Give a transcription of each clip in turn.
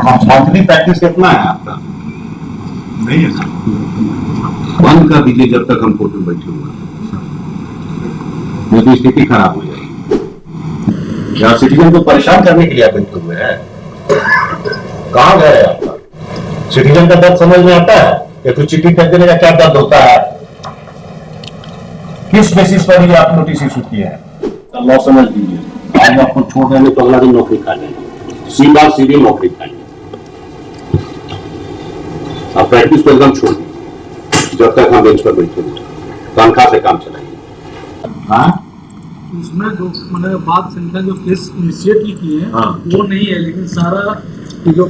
Monthly practice कितना है आपका? नहीं है सर। बंद कर दीजिए जब तक हम कोर्ट में बैठे हुए हैं, नहीं तो स्थिति खराब हो जाएगी। यहाँ सिटीजन को परेशान करने के लिए आप बैठे हुए हैं। कहाँ गए आपका? सिटीजन का दर्द समझ में आता है कि कुछ चिट्ठी कर देने का क्या दर्द होता है? किस बेसिस पर ये आप नोटिस इशू किए हैं? लॉ समझ लीजिए, आज आपको छोड़ देंगे तो अगला दिन नौकरी खा लेंगे, सीधा सीधी नौकरी खा लेंगे। आप प्रैक्टिस को एकदम छोड़ दीजिए जब तक हम बेंच पर बैठे हुए, तनख्वाह से काम चलाइए। हाँ, उसमें जो मैंने बात संख्या जो केस इनिशिएट किए हैं वो नहीं है, लेकिन सारा जो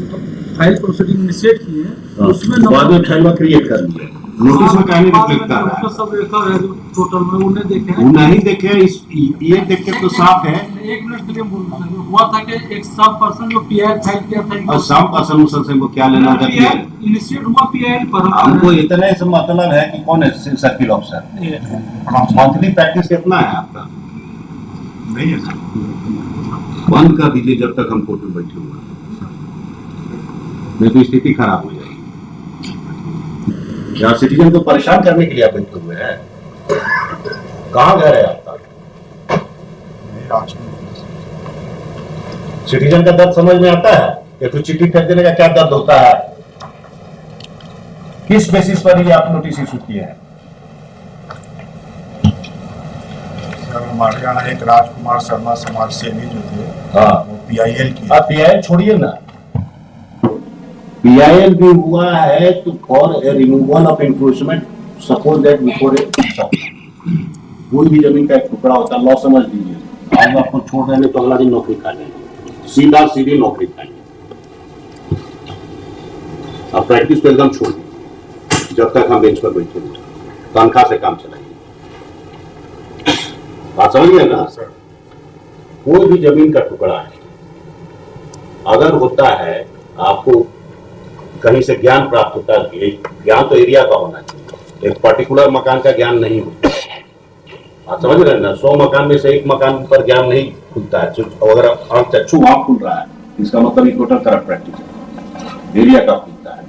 फाइल प्रोसीडिंग इनिशिएट किए हैं उसमें बाद में फाइल क्रिएट कर दिया। नोटिस में कहने लिखता है सब रेखा है जो टोटल में उन्हें देखे हैं, नहीं देखे, ये देख के तो साफ है। 1 मिनट के लिए बोल रहा हूं, हुआ था कि एक सब पर्सन जो पीआई फाइल किया था और सब पर्सन से वो क्या लेना था? इनिशिएट हुआ पीआई पर हमको इतने से मतलब है कि कौन है सर्किल ऑफिसर। मंथली प्रैक्टिस कितना है आपका? नहीं है सर। बंद कर दीजिए जब तक हम कोर्ट में बैठे हुए हैं, नहीं तो स्थिति खराब हो जाएगी। यहाँ सिटीजन को परेशान करने के लिए आप बैठे हुए हैं। कहाँ गए आपका? सिटीजन का दर्द समझ में आता है कि कुछ चिट्ठी कर देने का क्या दर्द होता है? किस बेसिस पर ये आप नोटिस इशू किए हैं? सर हमारे यहाँ एक राजकुमार शर्मा समाज सेवी जो थे, हाँ, वो पीआईएल की। आप पीआईएल छोड़िए ना, पीआईएल भी हुआ है तो for a removal of encroachment, suppose that before a कोई भी जमीन का एक टुकड़ा होता है, लॉ समझ लीजिए, आज आपको छोड़ देंगे तो अगला दिन नौकरी खा लेंगे, सीधा सीधी नौकरी खा लेंगे। आप प्रैक्टिस को एकदम छोड़ दीजिए जब तक हम बेंच पर बैठे हुए, तनख्वाह से काम चलाइए। बात समझिए ना सर? कोई भी जमीन का टुकड़ा है, अगर होता है आपको कहीं से ज्ञान प्राप्त होता है, एक ज्ञान तो एरिया का होना चाहिए, एक पर्टिकुलर मकान का ज्ञान नहीं होता। आप समझ रहे हैं ना? 100 मकान में से एक मकान पर ज्ञान नहीं खुलता है। अगर चक्षु वहां खुल रहा है, इसका मतलब टोटल करप्ट प्रैक्टिस है, एरिया का खुलता है।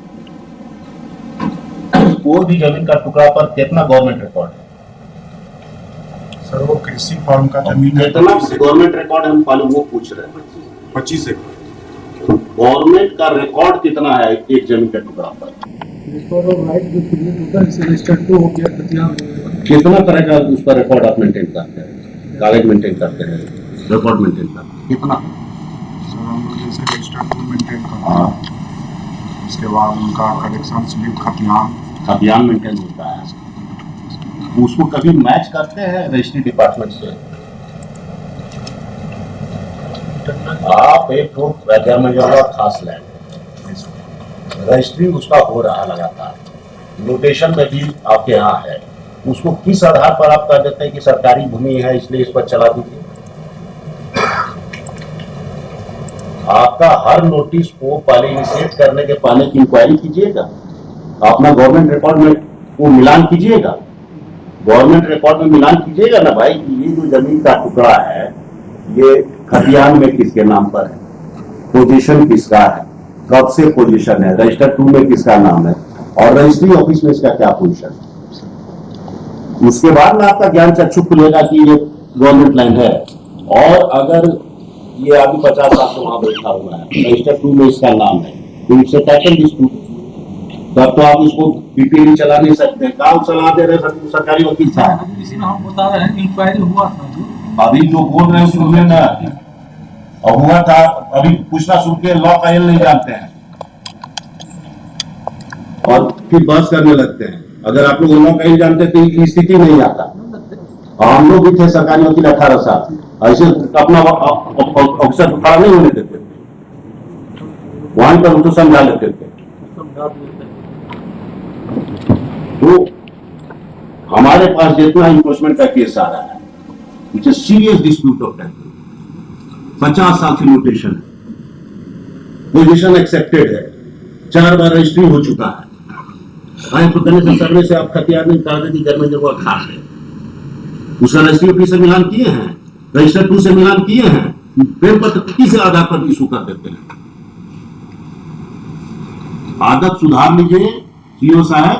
कोई भी जमीन का टुकड़ा पर कितना गवर्नमेंट रिकॉर्ड है? सर वो कृषि फॉर्म का जमीन है। कितना गवर्नमेंट रिकॉर्ड है हम मालूम, वो पूछ रहे हैं। 25 एकड़। गवर्नमेंट का रिकॉर्ड कितना है एक जमीन का टुकड़ा पर? कितना तरह का उस पर रिकॉर्ड आप मेंटेन करते हैं? कागज मेंटेन करते हैं, रिकॉर्ड मेंटेन करते हैं, कितना? सर हम लोग जैसे रजिस्टर मेंटेन करते हैं, उसके बाद उनका कलेक्शन स्लिप खतियान मेंटेन होता है। उसको कभी मैच करते हैं रजिस्ट्री डिपार्टमेंट से? आप एक राज्य में जो खास लैंड रजिस्ट्री उसका हो रहा लगातार, नोटेशन में भी आपके यहाँ है, उसको किस आधार पर आप कह देते हैं कि सरकारी भूमि है इसलिए इस पर चला दीजिए? आपका हर नोटिस को पहले इनिशिएट करने के पहले की इंक्वायरी कीजिएगा, अपना गवर्नमेंट रिकॉर्ड में वो मिलान कीजिएगा, गवर्नमेंट रिकॉर्ड में मिलान कीजिएगा ना भाई कि ये जो जमीन का टुकड़ा है ये खतियान में किसके नाम पर है, पोजीशन किसका है, कब से पोजीशन है, रजिस्टर 2 में किसका नाम है और रजिस्ट्री ऑफिस में इसका क्या पोजीशन है। उसके बाद में आपका ज्ञान चक्षु खुलेगा कि ये गवर्नमेंट लैंड है। और अगर ये अभी 50 साल से वहां बैठा हुआ है, रजिस्टर 2 में इसका नाम है, तो इससे टाइटल डिस्प्यूट, तब तो आप इसको पीपीएल चला नहीं सकते। काम सलाह दे रहे सरकारी वकील साहब, हम बता रहे हैं इंक्वायरी हुआ था अभी जो बोल रहे हैं सुनिए ना, और हुआ था अभी पूछना शुरू किए, लॉ का एल नहीं जानते हैं और फिर बहस करने लगते हैं। अगर आप लोग लॉ का एल जानते तो ये स्थिति नहीं आता। और हम लोग भी थे सरकारी वकील 18 साल, ऐसे अपना अफसर खड़ा नहीं होने देते, वहां पर उनको समझा लेते थे। तो हमारे पास जितना इंक्रोचमेंट का केस आ रहा है, it's a serious dispute of title, 50 साल से नोटेशन है, पोजीशन एक्सेप्टेड है, 4 बार रजिस्ट्री हो चुका है, आए तो करने से सर्वे से आप खतियान नहीं कागज की घर में जगह खास है, उसका रजिस्ट्री ऑफिस से मिलान किए हैं, रजिस्टर 2 से मिलान किए हैं, प्रेम पत्र किसी आधार पर इशू कर देते हैं। आदत सुधार लीजिए सीओ साहब,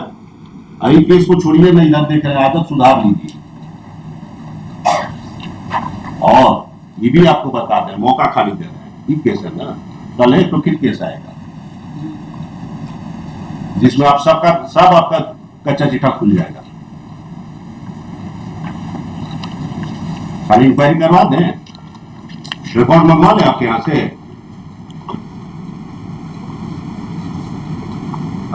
आई केस को छोड़िए, नहीं इधर देख रहे हैं, आदत सुधार लीजिए। और ये भी आपको बता दें, मौका खाली दे रहे हैं, ये केस है ना, कल है तो फिर केस आएगा जिसमें आप सब आपका कच्चा चिट्ठा खुल जाएगा। खाली इंक्वायरी करवा दें, रिकॉर्ड मंगवा लें आपके यहां से,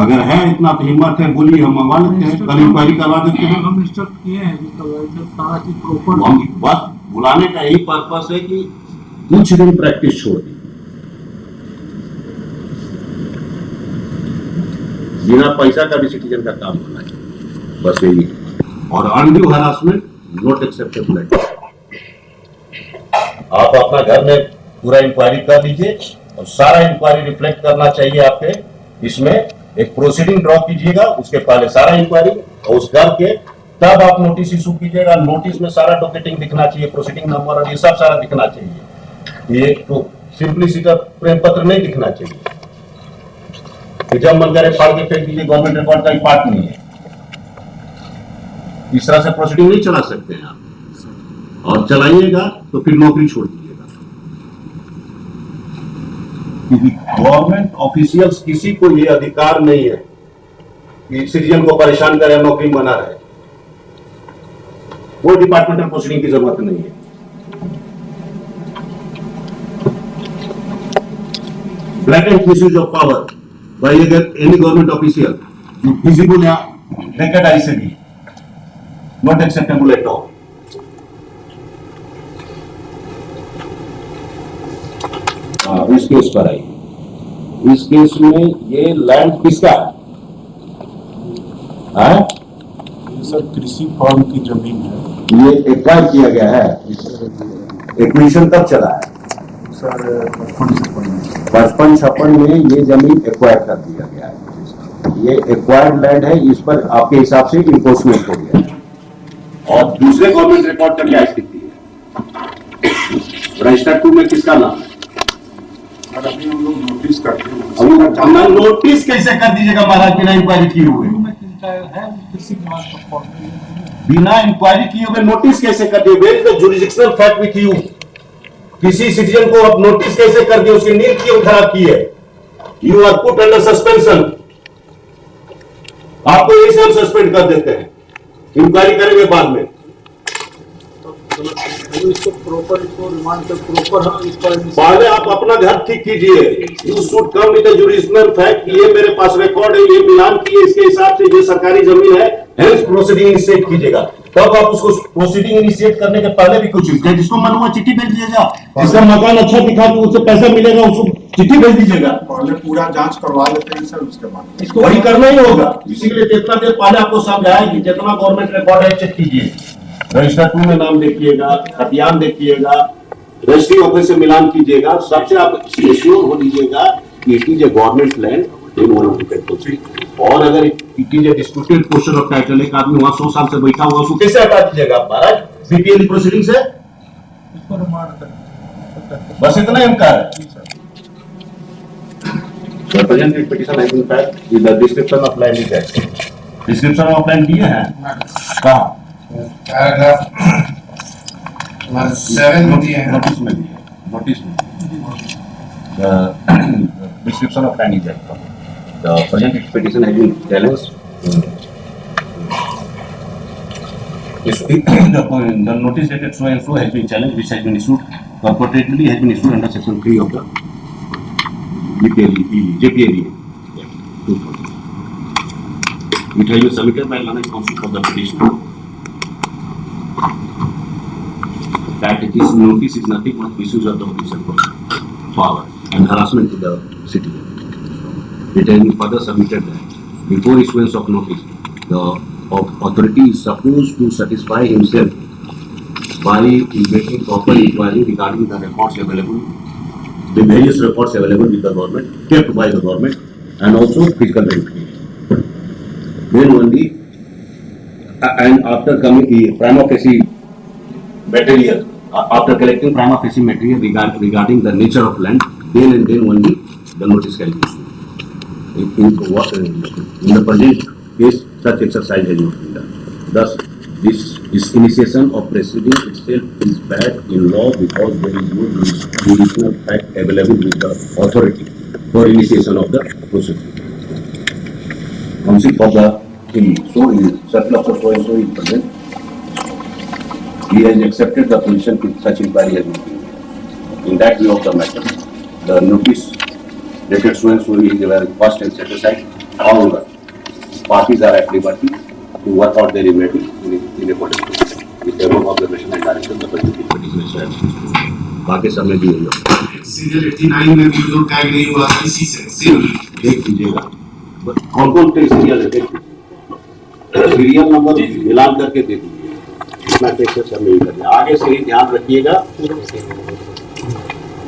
अगर है इतना तो हिम्मत है बोलिए, हम मंगवा लेते हैं, कल इंक्वायरी करवा देते हैं। हम इंस्ट्रक्ट किए हैं कि करवाए थे, सारा चीज प्रॉपर। हम बस बुलाने का यही पर्पस है कि कुछ दिन प्रैक्टिस छोड़ दी, बिना पैसा का भी सिटीजन का काम होना है, बस यही। और अनड्यू हरासमेंट नॉट एक्सेप्टेबल है। आप अपना घर में पूरा इंक्वायरी कर लीजिए और सारा इंक्वायरी रिफ्लेक्ट करना चाहिए आपके इसमें। एक प्रोसीडिंग ड्रॉ कीजिएगा, उसके पहले सारा इंक्वायरी और उस घर के, तब आप नोटिस इशू कीजिएगा। नोटिस में सारा डॉकेटिंग दिखना चाहिए, प्रोसीडिंग नंबर और ये सब सारा दिखना चाहिए। ये तो सिंपलिसिटी प्रेम पत्र नहीं दिखना चाहिए कि जब मन करे फाड़ के फेंक दीजिए, गवर्नमेंट रिकॉर्ड का ही पार्ट नहीं है। इस तरह से प्रोसीडिंग नहीं चला सकते हैं आप, और चलाइएगा तो फिर नौकरी छोड़ दीजिएगा। गवर्नमेंट ऑफिशियल्स किसी को ये अधिकार नहीं है कि सिटीजन को परेशान करे, नौकरी बना रहे। कोई डिपार्टमेंटल प्रोसीडिंग की जरूरत नहीं है। Blatant misuse of power by any government official visible या naked eye से भी नॉट एक्सेप्टेबल एट ऑल। इस केस पर आई, इस केस में ये लैंड किसका है? ये सर कृषि फॉर्म की जमीन है। ये एक्वायर किया गया है, एक्विजिशन कब चला है? सर 55-56 में ये जमीन एक्वायर कर दिया गया है। ये एक्वायर्ड लैंड है, इस पर आपके हिसाब से इन्फोर्समेंट हो गया। और दूसरे गवर्नमेंट रिकॉर्ड का क्या स्थिति है? रजिस्टर 2 में किसका नाम है? अभी हम लोग नोटिस करते हैं। नोटिस कैसे कर दीजिएगा महाराज बिना इंक्वायरी किए हुए? बिना इंक्वायरी किए हुए नोटिस कैसे कर दिए? Where is the jurisdictional fact with you? किसी सिटीजन को अब नोटिस कैसे कर दिए? उसकी नींद क्यों खराब की है? You are put under suspension. आपको यही से हम सस्पेंड कर देते हैं, इंक्वायरी करेंगे बाद में। इसको प्रॉपर, इसको रिमांड कर प्रॉपर। हाँ, इस पर पहले आप अपना घर ठीक कीजिए। You should come with the jurisdictional fact, ये मेरे पास रिकॉर्ड है, ये मिलान किए, इसके हिसाब से ये सरकारी जमीन है, हेंस प्रोसीडिंग इनिशिएट कीजिएगा। तब आप उसको प्रोसीडिंग इनिशिएट करने के पहले भी कुछ जिसको मन हुआ चिट्ठी भेज दीजिएगा, जिसका मकान अच्छा दिखा तो उससे पैसा मिलेगा, उसको चिट्ठी भेज दीजिएगा। पहले पूरा जांच करवा लेते हैं सर, उसके बाद इसको वही करना ही होगा। इसीलिए जितना देर पहले आपको समझाया कि जितना गवर्नमेंट रिकॉर्ड है चेक कीजिए, रजिस्टर 2 में नाम देखिएगा, खतियान देखिएगा, रजिस्ट्री ऑफिस से मिलान कीजिएगा, सबसे आप श्योर हो लीजिएगा कि it is a government land in one of. और अगर it is a disputed portion of title, एक आदमी वहां 100 साल से बैठा हुआ, उसको कैसे हटा दीजिएगा आप महाराज? बीपीएल प्रोसीडिंग से इसको रिमांड कर, बस इतना ही हम कह रहे हैं। Representative petition has been filed with the description of land is there. Description of land दिए हैं कहाँ? पैराग्राफ 7 में दिए हैं। नोटिस में दिए, नोटिस में description of land is there. The present petition has been challenged. The notice dated so and so has been challenged, which has been issued purportedly has been issued under section 3 of the JPLE. It has been submitted by Lana Council for the petitioner. That this notice is nothing but misuse of the official power and harassment to the citizen. It has been further submitted that before issuance of notice, the authority is supposed to satisfy himself by making proper inquiry regarding the records available, the various records available with the government, kept by the government, and also physical verification. Then only, and after coming prima facie material, after collecting prima facie material regarding the nature of land, then and then only the notice can be issued. in the present case, such exercise has not been done. Thus, this initiation of proceeding itself is bad in law because there is no judicial fact available with the authority for initiation of the proceeding. Counsel for the king, so is surplus of so and so is present. He has accepted the position with such inquiry has been given. In that view of the matter, the notice dated so and so is first and set aside. However, parties are at liberty to work out their remedy in accordance with their own observation and direction. The petition stands. बाकी सब में भी यही होगा. Serial 89 में भी जो tag नहीं हुआ था इसी से सिर्फ देख लीजिएगा. कौन-कौन से सीरियल है देख लीजिए. सीरियल नंबर मिलान करके दे दीजिए. इतना कैसे सब नहीं करना. आगे से ही ध्यान रखिएगा.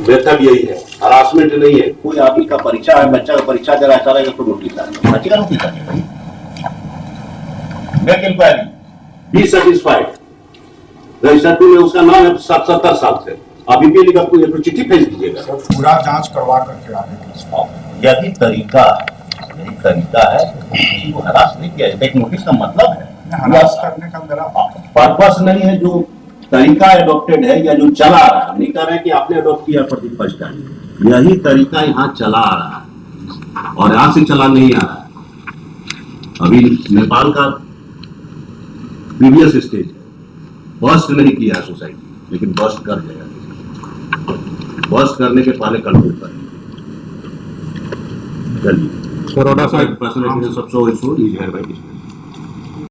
बेहतर यही है. हरासमेंट नहीं है. कोई आदमी का परीक्षा है, बच्चा का परीक्षा दे रहा है, चलेगा तो नोटिस आएगा. बच्चे का नोटिस आएगा भाई. Make inquiry. Be satisfied. Register 2 में उसका नाम है 70 साल से. आप ईपीएल का कोई तो चिट्ठी भेज दीजिएगा. सर पूरा जांच करवा करके आगे केस यही तरीका है. किसी को हरास नहीं किया जाता. एक नोटिस का मतलब है हरास करने का मेरा पर्पस नहीं है. जो तरीका एडॉप्टेड है या जो चला आ रहा है, नहीं कह रहे कि आपने अडॉप्ट किया प्रति फर्स्ट टाइम. यही तरीका यहाँ चला आ रहा है और यहाँ से चला नहीं आ रहा है. अभी नेपाल का प्रीवियस स्टेज है. बस्ट नहीं किया सोसाइटी, लेकिन बस्ट कर जाएगा. बस्ट करने के पहले कंट्रोल करें. चलिए. Corona side. Personal experience of so and so is hereby dismissed.